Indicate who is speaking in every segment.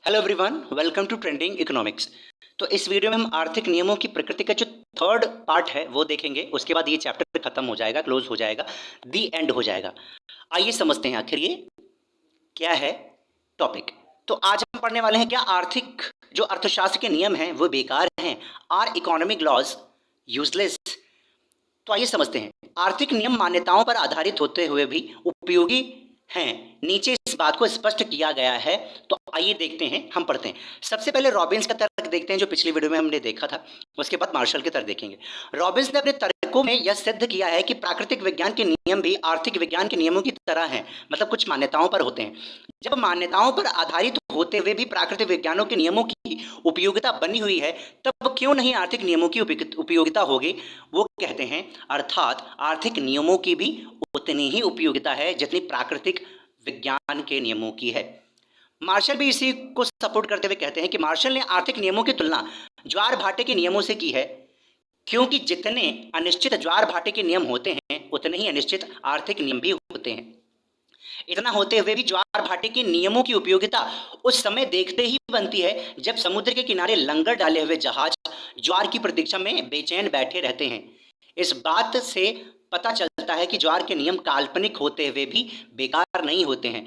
Speaker 1: Hello everyone, welcome to trending economics. तो इस video में हम आर्थिक नियमों की प्रकृति का जो थर्ड पार्ट है वो देखेंगे। उसके बाद ये चैप्टर खत्म हो जाएगा, क्लोज हो जाएगा, दी एंड हो जाएगा। आइए समझते हैं आखिर ये क्या है टॉपिक। तो आज हम पढ़ने वाले हैं क्या आर्थिक जो अर्थशास्त्र के नियम हैं वो बेकार हैं, आर इकोनॉमिक लॉज यूजलेस। तो आइए समझते हैं। आर्थिक नियम मान्यताओं पर आधारित होते हुए भी उपयोगी हैं, नीचे इस बात को स्पष्ट किया गया है। तो आइए देखते हैं, हम पढ़ते हैं। सबसे पहले रॉबिन्स का तर्क देखते हैं जो पिछली वीडियो में हमने देखा था। उसके बाद मार्शल के तर्क देखेंगे। रॉबिन्स ने अपने तर्कों में यह सिद्ध किया है कि प्राकृतिक विज्ञान के नियम भी आर्थिक विज्ञान के नियमों की तरह हैं, मतलब कुछ मान्यताओं पर होते हैं। जब मान्यताओं पर आधारित होते हुए भी प्राकृतिक विज्ञानों के नियमों की उपयोगिता बनी हुई है, तब क्यों नहीं आर्थिक नियमों की उपयोगिता होगी। वो कहते हैं अर्थात आर्थिक नियमों की भी उतनी ही उपयोगिता है जितनी प्राकृतिक विज्ञान के नियमों की है। मार्शल भी इसी को सपोर्ट करते हुए कहते हैं कि मार्शल ने आर्थिक नियमों की तुलना ज्वार भाटे के नियमों से की है, क्योंकि जितने अनिश्चित ज्वार भाटे के नियम होते हैं उतने ही अनिश्चित आर्थिक नियम भी होते हैं। इतना होते हुए भी ज्वार भाटे के नियमों की उपयोगिता उस समय देखते ही बनती है जब समुद्र के किनारे लंगर डाले हुए जहाज ज्वार की प्रतीक्षा में बेचैन बैठे रहते हैं। इस बात से पता चलता है कि ज्वार के नियम काल्पनिक होते हुए भी बेकार नहीं होते हैं।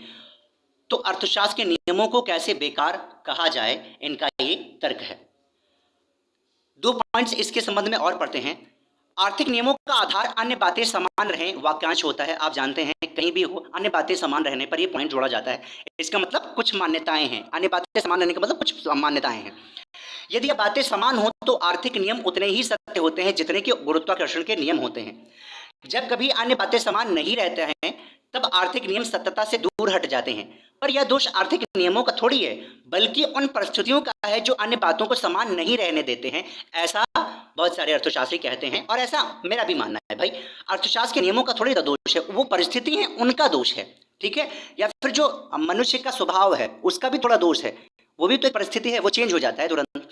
Speaker 1: तो अर्थशास्त्र के नियमों को कैसे बेकार कहा जाए, इनका ये तर्क है। दो पॉइंट्स इसके संबंध में और पढ़ते हैं। आर्थिक नियमों का आधार अन्य बातें समान रहें वाक्यांश होता है। आप जानते हैं कहीं भी हो अन्य बातें समान रहने पर यह पॉइंट जोड़ा जाता है। इसका मतलब कुछ मान्यताएं हैं, अन्य बातें समान रहने का मतलब कुछ मान्यताएं हैं। यदि ये बातें समान हो तो आर्थिक नियम उतने ही सत्य होते हैं जितने कि गुरुत्वाकर्षण के नियम होते हैं। जब कभी अन्य बातें समान नहीं रहते हैं तब आर्थिक नियम सत्यता से दूर हट जाते हैं। पर यह दोष आर्थिक नियमों का थोड़ी है, बल्कि उन परिस्थितियों का है जो अन्य बातों को समान नहीं रहने देते हैं। ऐसा बहुत सारे अर्थशास्त्री कहते हैं और ऐसा मेरा भी मानना है। भाई, अर्थशास्त्र के नियमों का थोड़ी दोष है, वो परिस्थिति है उनका दोष है, ठीक है। या फिर जो मनुष्य का स्वभाव है उसका भी थोड़ा दोष है, वो भी तो एक परिस्थिति है, वो चेंज हो जाता है तुरंत।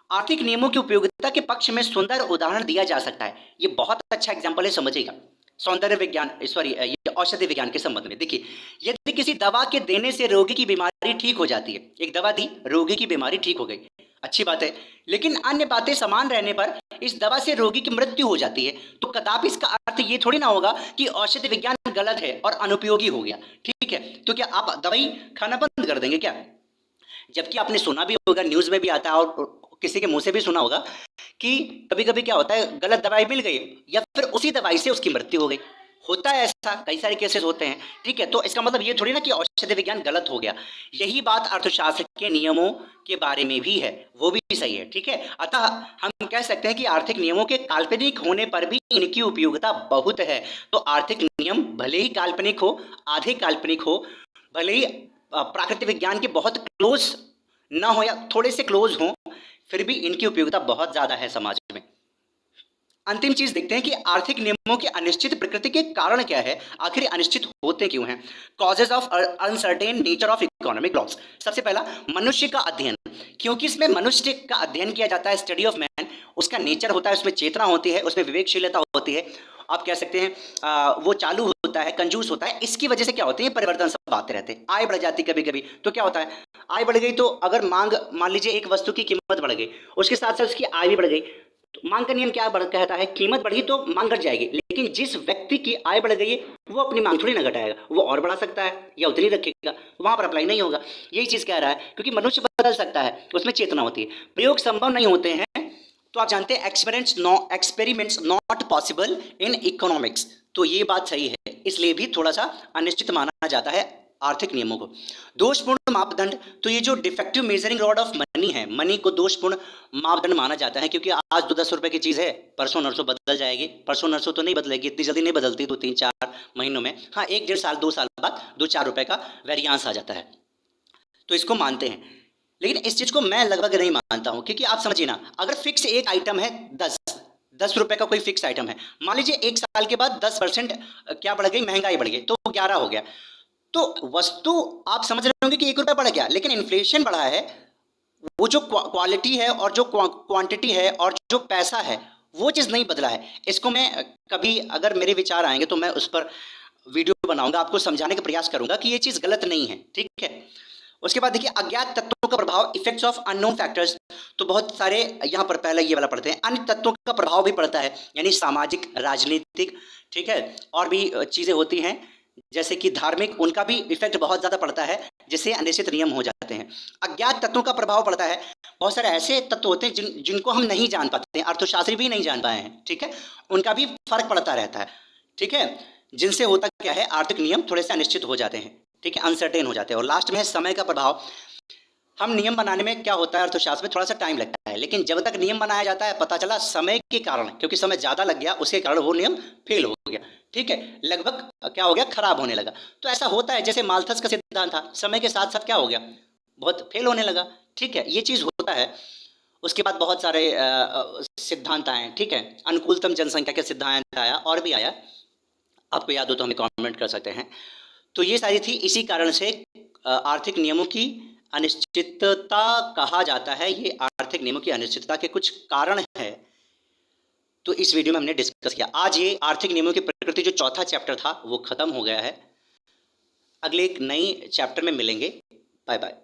Speaker 1: आर्थिक नियमों की उपयोगिता के पक्ष में सुंदर उदाहरण दिया जा सकता है। ये बहुत अच्छा एग्जाम्पल है, समझिएगा। सौंदर्य विज्ञान ये औषधि विज्ञान के संबंध में देखिए, यदि किसी दवा के देने से रोगी की बीमारी ठीक हो जाती है, एक दवा दी, रोगी की बीमारी ठीक हो गई, अच्छी बात है। लेकिन अन्य बातें समान रहने पर इस दवा से रोगी की मृत्यु हो जाती है, तो कदापि इसका अर्थ ये थोड़ी ना होगा कि औषधि विज्ञान गलत है और अनुपयोगी हो गया, ठीक है। तो क्या आप दवाई खाना बंद कर देंगे क्या? जबकि आपने सुना भी होगा, न्यूज में भी आता है और किसी के मुंह से भी सुना होगा कि कभी कभी क्या होता है, गलत दवाई मिल गई या फिर उसी दवाई से उसकी मृत्यु हो गई। होता है ऐसा, कई सारे केसेस होते हैं, ठीक है। तो इसका मतलब ये थोड़ी ना कि औषधि विज्ञान गलत हो गया। यही बात अर्थशास्त्र के नियमों के बारे में भी है, वो भी सही है, ठीक है। अतः हम कह सकते हैं कि आर्थिक नियमों के काल्पनिक होने पर भी इनकी उपयोगिता बहुत है। तो आर्थिक नियम भले ही काल्पनिक हो, आधे काल्पनिक हो, भले ही प्राकृतिक विज्ञान के बहुत क्लोज ना हो या थोड़े से क्लोज हो, फिर भी इनकी उपयोगिता बहुत ज्यादा है समाज में। अंतिम चीज देखते हैं कि आर्थिक नियमों की अनिश्चित प्रकृति के कारण क्या है, आखिर अनिश्चित होते क्यों हैं। Causes of uncertain nature of economic loss. सबसे पहला, मनुष्य का अध्ययन, क्योंकि इसमें मनुष्य का अध्ययन किया जाता है, स्टडी ऑफ मैन। उसका नेचर होता है, उसमें चेतना होती है, उसमें विवेकशीलता होती है। आप कह सकते हैं वो चालू होता है, कंजूस होता है। इसकी वजह से क्या होते हैं, परिवर्तन सब आते रहते हैं। आय बढ़ जाती कभी कभी, तो क्या होता है, आय बढ़ गई तो अगर मांग, मान लीजिए एक वस्तु की कीमत बढ़ गई, उसके साथ साथ उसकी आय भी बढ़ गई, तो मांग का नियम क्या कहता है, कीमत बढ़ी तो मांग घट जाएगी। लेकिन जिस व्यक्ति की आय बढ़ गई है वो अपनी मांग थोड़ी ना घटाएगा, वो और बढ़ा सकता है या उतनी रखेगा, वहां पर अप्लाई नहीं होगा। यही चीज कह रहा है, क्योंकि मनुष्य बदल सकता है, उसमें चेतना होती है। प्रयोग संभव नहीं होते हैं, तो आप जानते हैं experiments not possible in economics. तो ये बात सही है, इसलिए भी थोड़ा सा अनिश्चित माना जाता है आर्थिक नियमों को। दोषपूर्ण मापदंड, तो ये जो defective measuring rod of money है, मनी को दोषपूर्ण मापदंड माना जाता है, क्योंकि आज 10 रुपए की चीज है, परसों नरसों बदल जाएगी। परसों नरसों तो नहीं बदलेगी, इतनी जल्दी नहीं बदलती, 2 3 4 महीनों में, हाँ 1 1.5 साल 2 साल बाद 2 4 रुपए का वेरियांस आ जाता है, तो इसको मानते हैं। लेकिन इस चीज को मैं लगभग नहीं मानता हूं, क्योंकि आप समझिए ना, अगर फिक्स एक आइटम है 10 रुपए का कोई फिक्स आइटम है, मान लीजिए 1 साल के बाद 10% क्या बढ़ गई, महंगाई बढ़ गई, तो 11 हो गया। तो वस्तु आप समझ रहे होंगे कि 1 रुपया बढ़ गया, लेकिन इन्फ्लेशन बढ़ा है। वो जो क्वालिटी है और जो क्वांटिटी है और जो पैसा है, वो चीज़ नहीं बदला है। इसको मैं कभी अगर मेरे विचार आएंगे तो मैं उस पर वीडियो बनाऊंगा, आपको समझाने का प्रयास करूंगा कि ये चीज़ गलत नहीं है, ठीक है। उसके बाद देखिए अज्ञात तत्वों का प्रभाव, इफेक्ट्स ऑफ अननोन फैक्टर्स। तो बहुत सारे यहाँ पर पहले ये वाला पढ़ते हैं, अन्य तत्वों का प्रभाव भी पड़ता है, यानी सामाजिक, राजनीतिक, ठीक है, और भी चीज़ें होती हैं जैसे कि धार्मिक, उनका भी इफेक्ट बहुत ज़्यादा पड़ता है, जिससे अनिश्चित नियम हो जाते हैं। अज्ञात तत्वों का प्रभाव पड़ता है, बहुत सारे ऐसे तत्व होते हैं जिनको हम नहीं जान पाते हैं, अर्थशास्त्री भी नहीं जान पाए हैं, ठीक है, उनका भी फर्क पड़ता रहता है, ठीक है, जिनसे होता क्या है, आर्थिक नियम थोड़े से अनिश्चित हो जाते हैं, ठीक है, अनसर्टेन हो जाते हैं। और लास्ट में है समय का प्रभाव। हम नियम बनाने में क्या होता है, अर्थशास्त्र में थोड़ा सा टाइम लगता है, लेकिन जब तक नियम बनाया जाता है पता चला समय के कारण, क्योंकि समय ज़्यादा लग गया, उसके कारण वो नियम फेल हो गया, ठीक है, लगभग क्या हो गया, खराब होने लगा। तो ऐसा होता है, जैसे माल्थस का सिद्धांत था, समय के साथ साथ क्या हो गया, बहुत फेल होने लगा, ठीक है, ये चीज़ होता है। उसके बाद बहुत सारे सिद्धांत आए, ठीक है, अनुकूलतम जनसंख्या के सिद्धांत आया, और भी आया, आपको याद हो तो हमें कमेंट कर सकते हैं। तो ये सारी थी, इसी कारण से आर्थिक नियमों की अनिश्चितता कहा जाता है। ये आर्थिक नियमों की अनिश्चितता के कुछ कारण है, तो इस वीडियो में हमने डिस्कस किया। आज ये आर्थिक नियमों की प्रकृति जो चौथा चैप्टर था वो खत्म हो गया है। अगले एक नई चैप्टर में मिलेंगे। Bye bye.